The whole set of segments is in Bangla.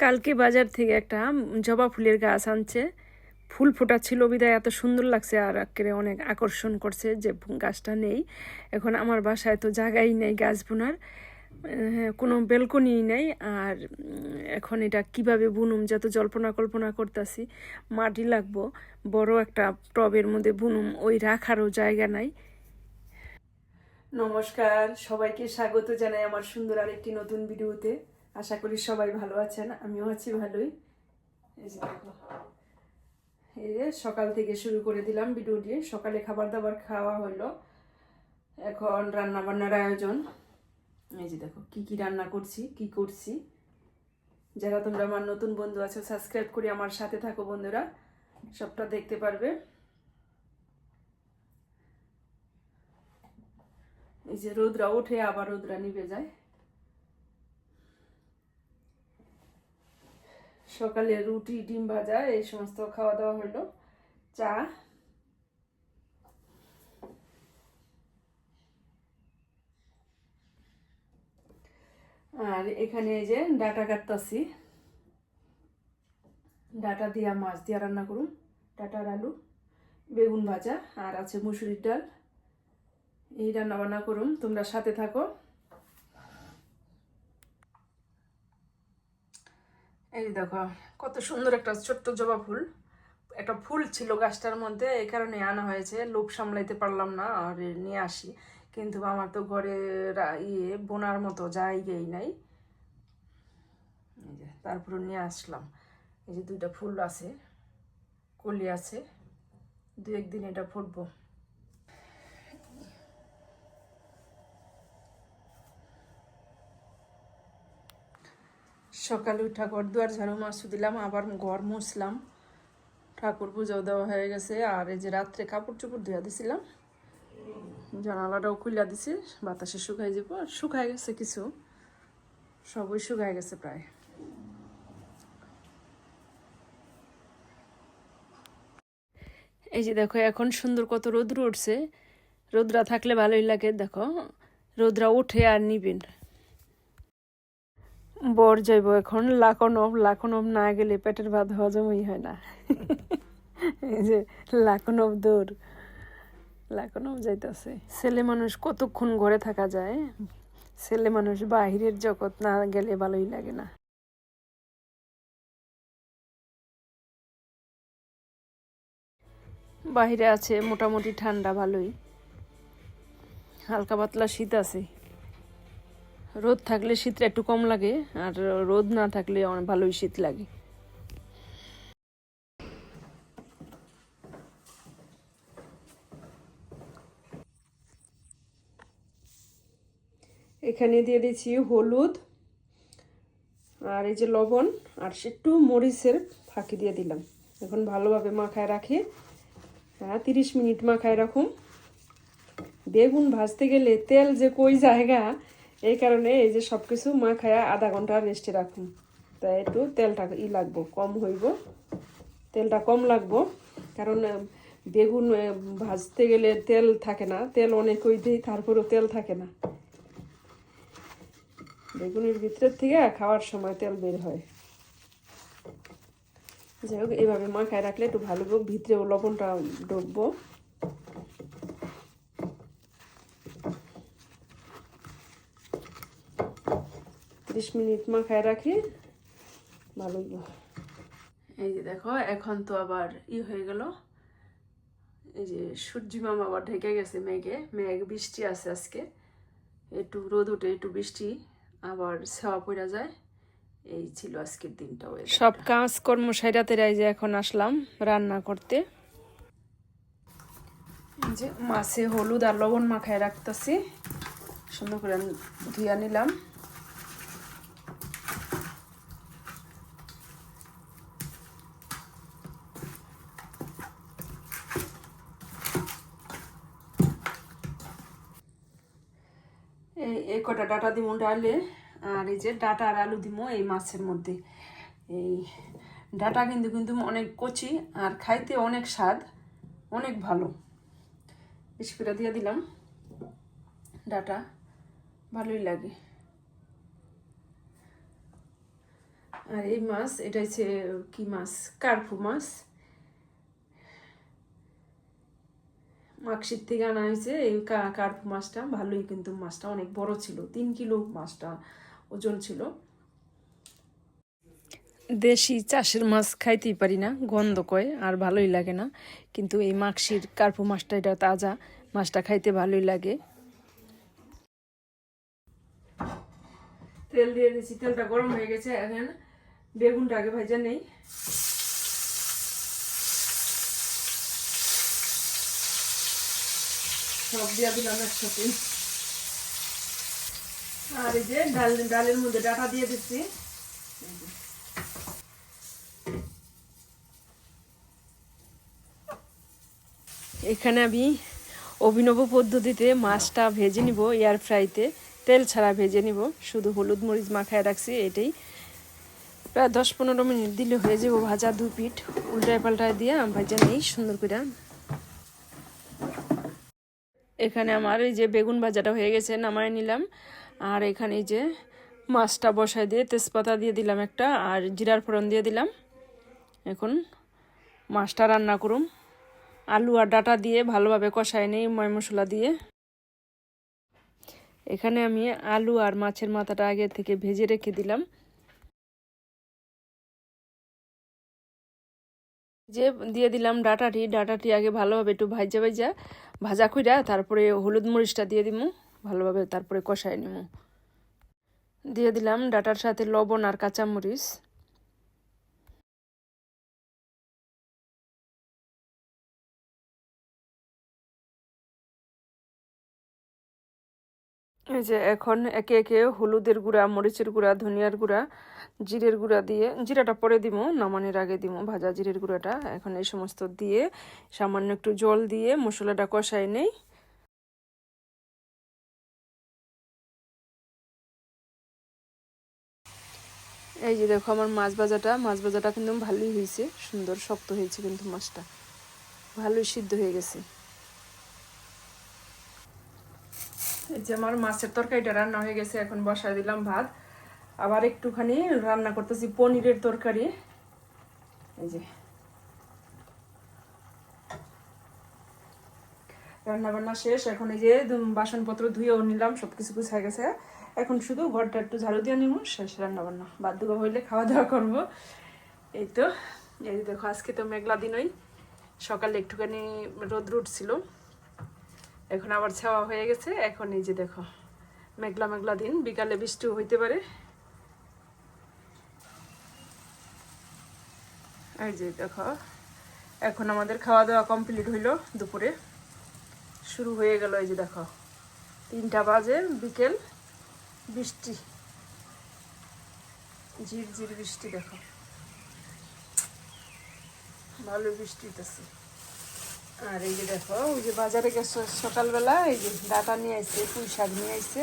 কালকে বাজার থেকে একটা জবা ফুলের গাছ আনছে। ফুল ফোটা ছিল বিদায় এত সুন্দর লাগছে আর একেবারে অনেক আকর্ষণ করছে যে গাছটা নেই। এখন আমার বাসায় তো জায়গাই নেই গাছ বোনার, কোনো বেলকনি নেই। আর এখন এটা কিভাবে বুনুম যত জল্পনা কল্পনা করতেছি। মাটি লাগবো, বড় একটা টবের মধ্যে বুনুম, ওই রাখারও জায়গা নাই। নমস্কার, সবাইকে স্বাগত জানাই আমার সুন্দর আরেকটি নতুন ভিডিওতে। আশা করি সবাই ভালো আছেন, আমিও আছি ভালোই। এই যে দেখো, এই যে সকাল থেকে শুরু করে দিলাম ভিডিও দিয়ে। সকালে খাবার দাবার খাওয়া হলো, এখন রান্না বান্নার আয়োজন। এই যে দেখো কি কি রান্না করছি, কি করছি। যারা তোমরা আমার নতুন বন্ধু আছো, সাবস্ক্রাইব করে আমার সাথে থাকো বন্ধুরা, সবটা দেখতে পারবে। এই যে রোদরা ওঠে আবার রোদরা নিভে যায়। সকালে রুটি ডিম ভাজা এই সমস্ত খাওয়া দাওয়া হলো, চা। আর এখানে এই যে ডাটা কাটতাছি, ডাটা দিয়া মাছ দিয়া রান্না করুন, ডাটার আলু, বেগুন ভাজা, আর আছে মুসুরির ডাল। এই রান্না বান্না করুন, তোমরা সাথে থাকো। এই দেখো কত সুন্দর একটা ছোট্ট জবা ফুল, একটা ফুল ছিল গাছটার মধ্যে, এই কারণে আনা হয়েছে। লোভ সামলাইতে পারলাম না আর নিয়ে আসি, কিন্তু আমার তো ঘরে বোনার মতো জায়গাই নাই। এই যে তারপরে নিয়ে আসলাম। এই যে দুইটা ফুল আছে, কলি আছে, দু একদিন এটা ফুটবো। সকালে উঠা ঘর দুয়ার ঝাড়ু মাছু দিলাম, আবার ঘর মুছলাম, ঠাকুর পুজোও দেওয়া হয়ে গেছে। আর এই যে রাত্রে কাপড় চোপড় ধুয়া দিছিলাম, জানালাটাও খুলে দিছি, বাতাসে শুকাই যাব। আর শুকাই গেছে কিছু, সবই শুকাই গেছে প্রায়। এই যে দেখো এখন সুন্দর কত রোদ্র উঠছে। রোদ্রা থাকলে ভালোই লাগে। দেখো রোদ্রা উঠে আর নিবেন। বর যাইব এখন লাকনব, লাকনব না গেলে পেটের ভাত হজমই হয় না। এই যে লাকনব দৌড়, লাকনব যাইতেছে। ছেলে মানুষ কতক্ষণ ঘরে থাকা যায়, ছেলে মানুষ বাহিরের জগৎ না গেলে ভালোই লাগে না। বাহিরে আছে মোটামুটি ঠান্ডা ভালোই, হালকা পাতলা শীত আছে। রোদ থাকলে শীতটা একটু কম লাগে, আর রোদ না থাকলে অনেক ভালোই শীত লাগে। এখানে দিয়ে দিচ্ছি হলুদ, আর এই যে লবণ, আর একটু মরিচের ফাঁকি দিয়ে দিলাম। এখন ভালোভাবে মাখায় রাখি, 30 মিনিট মাখায় রাখুন। বেগুন ভাজতে গেলে তেল যে কই জায়গা, এই কারণে এই যে সব কিছু মাখায় আধা ঘন্টা রেস্টে রাখুন। তাই একটু তেলটা লাগবো, কম হইব, তেলটা কম লাগবো। কারণ বেগুন ভাজতে গেলে তেল থাকে না, তেল অনেক ওই দিই, তারপরেও তেল থাকে না। বেগুনের ভিতরের থেকে খাওয়ার সময় তেল বের হয়। যাই হোক, এইভাবে মাখায় রাখলে একটু ভালো হোক, ভিতরেও লবণটা ঢুকবো। ত্রিশ মিনিট মাখায় রাখি, ভালো। এই যে দেখো এখন তো আবার হয়ে গেল। এই যে সূর্যি মামা আবার ঢেকে গেছে মেঘে, মেঘ বৃষ্টি আছে আজকে, একটু রোদ উঠে একটু বৃষ্টি, আবার ছাওয়া পড়া যায়। এই ছিল আজকের দিনটাও। সব কাজ কর্ম সাইরাতে যে এখন আসলাম রান্না করতে। যে মাছে হলুদ আর লবণ মাখায় রাখতেছি, সুন্দর করে ধুইয়া নিলাম। এই কটা ডাটা দিব ডালে, আর এই যে ডাটা আর আলু দিব এই মাছের মধ্যে। এই ডাটা কিন্তু কিন্তু অনেক কচি আর খাইতে অনেক স্বাদ, অনেক ভালো। বেশি করে দিয়ে দিলাম ডাটা, ভালোই লাগে। আর এই মাছ এটা হচ্ছে কি মাছ, কার্পু মাছ, মার্কশিট থেকে আনা হয়েছে। এই কার্পু মাছটা ভালোই, কিন্তু মাছটা অনেক বড় ছিল, 3 কিলো মাছটা ওজন ছিল। দেশি চাষের মাছ খাইতেই পারি না, গন্ধ কয় আর ভালোই লাগে না, কিন্তু এই মার্কশির কার্পু মাছটা এটা তাজা মাছটা, খাইতে ভালোই লাগে। তেল দিয়ে দিয়েছি, তেলটা গরম হয়ে গেছে। এখন বেগুনটা আগে ভাজা নেই। সব দিয়ে দিলাম একসাথে। আর এই যে ডালের মধ্যে ডাটা দিয়ে দিচ্ছি। এখানে আমি অভিনব পদ্ধতিতে মাছটা ভেজে নিব এয়ার ফ্রাইতে, তেল ছাড়া ভেজে নিব, শুধু হলুদ মরিচ মাখায় রাখছি। এটাই প্রায় 10-15 মিনিট দিলে হয়ে যাব ভাজা। 2 পিঠ উল্টায় পাল্টায় দিয়ে ভাজা নেই সুন্দর করে। এখানে আমার এই যে বেগুন ভাজাটা হয়ে গেছে, নামায় নিলাম। আর এখানে এই যে মাছটা বসায় দিয়ে তেজপাতা দিয়ে দিলাম একটা, আর জিরার ফোড়ন দিয়ে দিলাম। এখন মাছটা রান্না করুম, আলু আর ডাটা দিয়ে ভালোভাবে কষায় নেই ময় মশলা দিয়ে। এখানে আমি আলু আর মাছের মাথাটা আগে থেকে ভেজে রেখে দিলাম। যে দিয়ে দিলাম ডাটাটি আগে ভালোভাবে একটু ভাজা কইরা তারপরে হলুদ মরিচটা দিয়ে দিমু, ভালোভাবে তারপরে কষায় নিমু। দিয়ে দিলাম ডাটার সাথে লবণ আর কাঁচামরিচ। এই যে এখন একে একে হলুদের গুঁড়া, মরিচের গুঁড়া, ধনিয়ার গুঁড়া, জিরের গুঁড়া দিয়ে, জিরাটা পরে দিমু, নামানোর আগে দিমু ভাজা জিরের গুঁড়াটা। এখন এই সমস্ত দিয়ে সামান্য একটু জল দিয়ে মশলাটা কষায় নেই। এই যে দেখো আমার মাছ ভাজাটা কিন্তু ভালোই হয়েছে, সুন্দর শক্ত হয়েছে, কিন্তু মাছটা ভালোই সিদ্ধ হয়ে গেছে। এই যে আমার মাছের তরকারিটা রান্না হয়ে গেছে, এখন বসায় দিলাম ভাত। আবার একটুখানি রান্না করতেছি পনিরের তরকারি। এই যে রান্না বান্না শেষ, এখন এই যে বাসনপত্র ধুয়েও নিলাম, সবকিছু গুছায় গেছে। এখন শুধু ঘরটা একটু ঝাড়ু দিয়ে নিব, শেষ রান্না বান্না। বাদ দুবা হইলে খাওয়া দাওয়া করবো। এই তো, এই দেখো আজকে তো মেঘলা দিনই, সকালে একটুখানি রোদ উঠছিল, এখন আবার ছাওয়া হয়ে গেছে। এখন এই যে দেখো মেঘলা মেঘলা দিন, বিকালে বৃষ্টিও হইতে পারে। এই যে দেখো এখন আমাদের খাওয়া দাওয়া কমপ্লিট হইলো, দুপুরে শুরু হয়ে গেল। এই যে দেখো 3টা বাজে, বিকেল, বৃষ্টি, ঝিরঝির বৃষ্টি, দেখো ভালো বৃষ্টি হইতেছে। আর এই যে দেখো ওই যে বাজারে গেছে সকালবেলা, এই যে ডাটা নিয়ে আসছে, পুঁই শাক নিয়ে আসছে,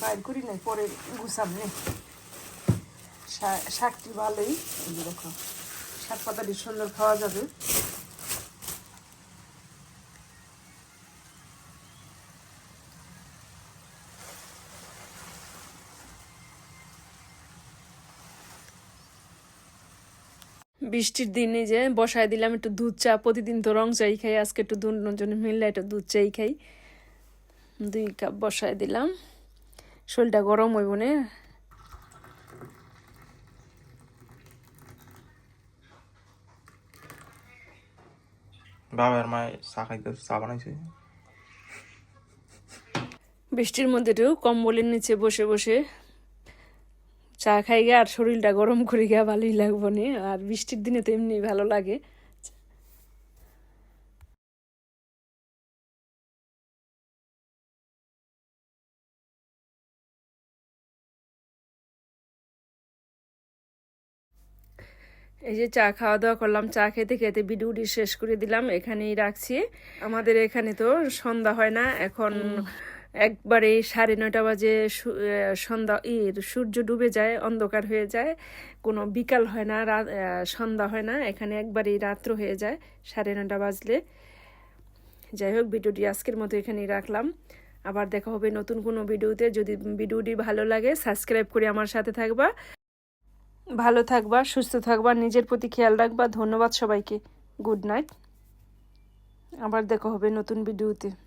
বাইর করি নাই, পরে গুছাব নেই। শাকটি ভালোই, এই যে দেখো শাক পাতাটি সুন্দর খাওয়া যাবে। বৃষ্টির দিনে যে বসায় দিলাম একটু দুধ চা, প্রতিদিন তো রং চাই খাই, আজকে একটু দুজনে মিললে একটু দুধ চাই খাই। 2 কাপ বসায় দিলাম, শরীরটা গরম হইব না। বাবার মায়ের চা খাইতে চা বানাইছে। বৃষ্টির মধ্যে একটু কম্বলের নিচে বসে বসে চা খাই গে, আর শরীরটা গরম করে গিয়া ভালোই লাগবো না। আর বৃষ্টির দিনে তো এমনি ভালো লাগে। এই যে চা খাওয়া দাওয়া করলাম, চা খেতে খেতে ভিডিওটি শেষ করে দিলাম, এখানেই রাখছি। আমাদের এখানে তো সন্ধ্যা হয় না এখন, একবারে 9:30 বাজে সূর্য ডুবে যায়, অন্ধকার হয়ে যায়, কোনো বিকাল হয় না, সন্ধ্যা হয় না, এখানে একবারেই রাত্র হয়ে যায় 9:30 বাজলে। যাই হোক, ভিডিওটি আজকের মতো এখানেই রাখলাম। আবার দেখা হবে নতুন কোনো ভিডিওতে। যদি ভিডিওটি ভালো লাগে সাবস্ক্রাইব করে আমার সাথে থাকবা। ভালো থাকবা, সুস্থ থাকবা, নিজের প্রতি খেয়াল রাখবা। ধন্যবাদ সবাইকে। Good night. আবার দেখা হবে নতুন ভিডিওতে।